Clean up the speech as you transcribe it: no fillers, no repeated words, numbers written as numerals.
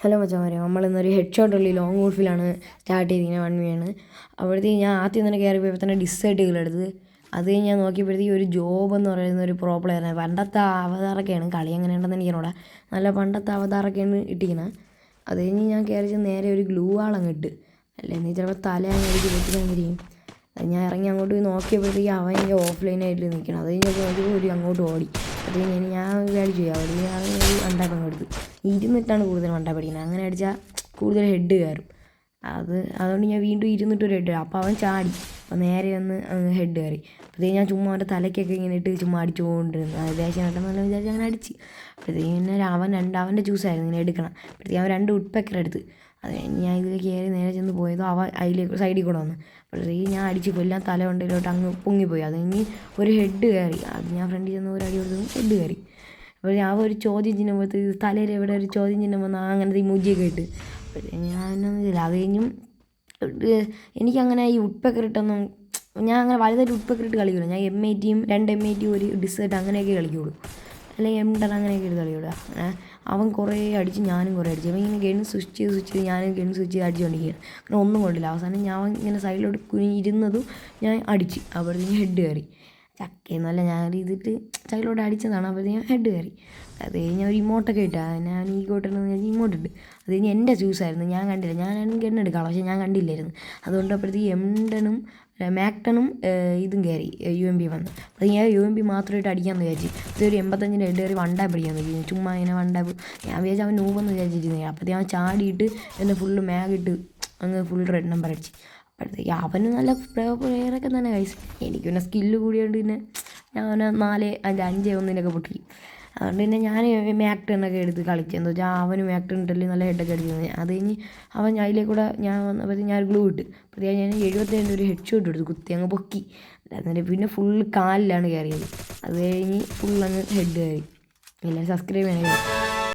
Hello മച്ചാമാരെ, നമ്മളിന്നൊരു head shot ഉള്ളി long വോൾഫിലാണ് start ചെയ്തിരിക്കുന്നത്. 1v1 അവിടത്തേക്ക് ഞാൻ ആദ്യം തന്നെ കയറി പോയപ്പോൾ തന്നെ ഡിസ്സൈറ്റുകളെടുത്ത് അത് കഴിഞ്ഞ് ഞാൻ നോക്കിയപ്പോഴത്തേക്ക് ഒരു ജോബ് എന്ന് പറയുന്ന ഒരു പ്രോ പ്ലെയറാണ്. പണ്ടത്തെ അവതാറൊക്കെയാണ്, കളി എങ്ങനെയുണ്ടെന്ന് എനിക്കറിഞ്ഞൂടാ. നല്ല പണ്ടത്തെ അവതാറൊക്കെയാണ് ഇട്ടിരിക്കുന്നത്. അത് കഴിഞ്ഞ് ഞാൻ കയറി നേരെ ഒരു ഗ്ലൂ വാളങ്ങ് ഇട്ട്, അല്ലെങ്കിൽ ചിലപ്പോൾ തല അങ്ങോട്ട് വെട്ടിയിരിക്കും. ഞാൻ ഇറങ്ങി അങ്ങോട്ട് പോയി നോക്കിയപ്പോഴത്തേക്ക് അവൻ എനിക്ക് ഓഫ്ലൈനായിട്ട് നിൽക്കണം. അത് കഴിഞ്ഞപ്പോൾ നോക്കിയപ്പോൾ ഒരു അങ്ങോട്ട് ഓടി. അത് കഴിഞ്ഞ് ഞാൻ വിചാരിച്ചു അവിടെ ഞാൻ ഒരു വണ്ടാപ്പം എടുത്ത് ഇരുന്നിട്ടാണ് കൂടുതൽ വണ്ട പഠിക്കുന്നത്. അങ്ങനെ അടിച്ചാൽ കൂടുതൽ ഹെഡ് കയറും. അതുകൊണ്ട് ഞാൻ വീണ്ടും ഇരുന്നിട്ടൊരു ഹെഡ്. അപ്പോൾ അവൻ ചാടി, അപ്പോൾ നേരെ വന്ന് ഹെഡ് കയറി. അപ്പോഴത്തേക്ക് ഞാൻ ചുമ്മാ അവൻ്റെ തലയ്ക്കൊക്കെ ഇങ്ങനെ ഇട്ട് ചുമ്മാ അടിച്ചുകൊണ്ടിരുന്നു. ദേശം കേട്ടെന്നല്ല വിചാരിച്ച് അങ്ങനെ അടിച്ച്. അപ്പോഴത്തേക്ക് പിന്നെ അവൻ്റെ ചൂസായിരുന്നു ഇങ്ങനെ എടുക്കണം. അപ്പോഴത്തേക്ക് അവൻ 2 ഉഡ്പെക്കർ എടുത്ത്. അത് കഴിഞ്ഞ് ഞാൻ ഇതിൽ കയറി നേരെ ചെന്ന് പോയതോ അവൻ അതിലേക്ക് സൈഡിൽ കൂടെ വന്നു. അപ്പോഴത്തേക്ക് ഞാൻ അടിച്ച് കൊല്ലാൻ തല കൊണ്ടിലോട്ട് അങ്ങ് പൊങ്ങിപ്പോയി. അത് കഴിഞ്ഞ് ഒരു ഹെഡ് കയറി. അത് ഞാൻ ഫ്രണ്ടിൽ ചെന്ന് ഒരു അടി കൊടുത്തു, ഹെഡ് കയറി. അപ്പോൾ ഞാൻ ഒരു ചോദ്യം ചിഹ്നം പോലത്തെ തലയിൽ എവിടെ ഒരു ചോദ്യം ചിഹ്നം വന്നാൽ അങ്ങനത്തെ ഈ മുജിയൊക്കെ ഇട്ട്. അപ്പോഴത്തേക്ക് ഞാൻ എന്നൊന്നുമില്ല. അത് കഴിഞ്ഞും എനിക്കങ്ങനെ ഈ ഉഡ്പെക്കർ ഇട്ടൊന്നും ഞാൻ അങ്ങനെ വലുതായിട്ട് ഉഡ്പെക്കർ ഇട്ട് കളിക്കില്ല. ഞാൻ M80യും 2 M80യും ഒരു ഡിസേർട്ട് അങ്ങനെയൊക്കെ കളിക്കുകയുള്ളൂ, അല്ലെങ്കിൽ M10 അങ്ങനെയൊക്കെ എടുത്ത് കളിക്കൂടാ. അവൻ കുറേ അടിച്ച്, ഞാനും കുറേ അടിച്ചു. അപ്പോൾ ഇങ്ങനെ ഗൺ സ്വിച്ച് ചെയ്ത് ഞാനും ഗൺ സ്വിച്ച് ചെയ്ത് അടിച്ചുകൊണ്ടിരിക്കുകയാണ്. അങ്ങനെ ഒന്നും കൊണ്ടില്ല. അവസാനം ഞാൻ ഇങ്ങനെ സൈഡിലോട്ട് കുനിഞ്ഞിരുന്നതും ഞാൻ അടിച്ച്. അപ്പോഴത്തേക്കും ഹെഡ് കയറി. ചക്കയെന്നല്ല ഞാൻ ഇതിട്ട് സൈഡിലോട്ട് അടിച്ചതാണ്. അപ്പോഴത്തേക്കും ഹെഡ് കയറി. അത് കഴിഞ്ഞ് ഒരു ഇമോട്ടൊക്കെ ഇട്ടാ, ഞാൻ ഈ കോട്ടെന്ന് ഞാൻ ഇമോട്ടിട്ട്. അത് കഴിഞ്ഞ് എൻ്റെ ചൂസായിരുന്നു, ഞാൻ കണ്ടില്ല. ഞാനാണെങ്കിൽ ഗണ്ണെടുക്കാം, പക്ഷേ ഞാൻ കണ്ടില്ലായിരുന്നു. അതുകൊണ്ട് അപ്പോഴത്തേക്ക് M10ഉം മാക്ടണും ഇതും കയറി UMP വന്ന്. അപ്പോൾ ഞാൻ UMP മാത്രമായിട്ട് അടിക്കാമെന്ന് വിചാരിച്ചു. ഇതൊരു 85-ൻ്റെ ഹെഡ് കയറി വണ്ടാപ്പ് അടിക്കാൻ നോക്കി. ചുമ്മാ ഇങ്ങനെ വണ്ടാപ്പ്. ഞാൻ വിചാരിച്ചു അവൻ നൂബെന്ന് വിചാരിച്ചിരുന്നത്. അപ്പോഴത്തേക്ക് അവൻ ചാടിയിട്ട് എന്നെ ഫുള്ള് മാഗിട്ട് അങ്ങ് ഫുൾ റെഡ് നമ്പർ അടിച്ച്. അപ്പോഴത്തേക്ക് അവന് നല്ല പ്ലെയറൊക്കെ തന്നെ കൈസ്. എനിക്ക് പിന്നെ സ്കില്ല് കൂടിയോണ്ട് പിന്നെ ഞാൻ അവനെ 4-5-1 പൊട്ടിക്കും. അതുകൊണ്ട് പിന്നെ ഞാൻ മാക്ടണൊക്കെ എടുത്ത് കളിക്കുക. എന്താ വെച്ചാൽ അവന് മാക്ടണിട്ടല്ലേ നല്ല ഹെഡൊക്കെ അടിക്കുന്നത്. അത് കഴിഞ്ഞ് അവൻ അതിലേക്കൂടെ ഞാൻ വന്നപ്പോഴത്തേക്ക് ഞാൻ ഗ്ലൂ ഇട്ട്. അപ്പോഴത്തേക്ക് ഞാൻ 77 ഒരു ഹെഡ് ഷോട്ട് എടുത്ത് കുത്തി അങ്ങ് പൊക്കി. എന്നിട്ട് പിന്നെ ഫുള്ള് കാലിലാണ് കയറിയത്. അത് കഴിഞ്ഞ് ഫുള്ളങ്ങ് ഹെഡ് കയറി. എല്ലാവരും സബ്സ്ക്രൈബ് ചെയ്യണേ.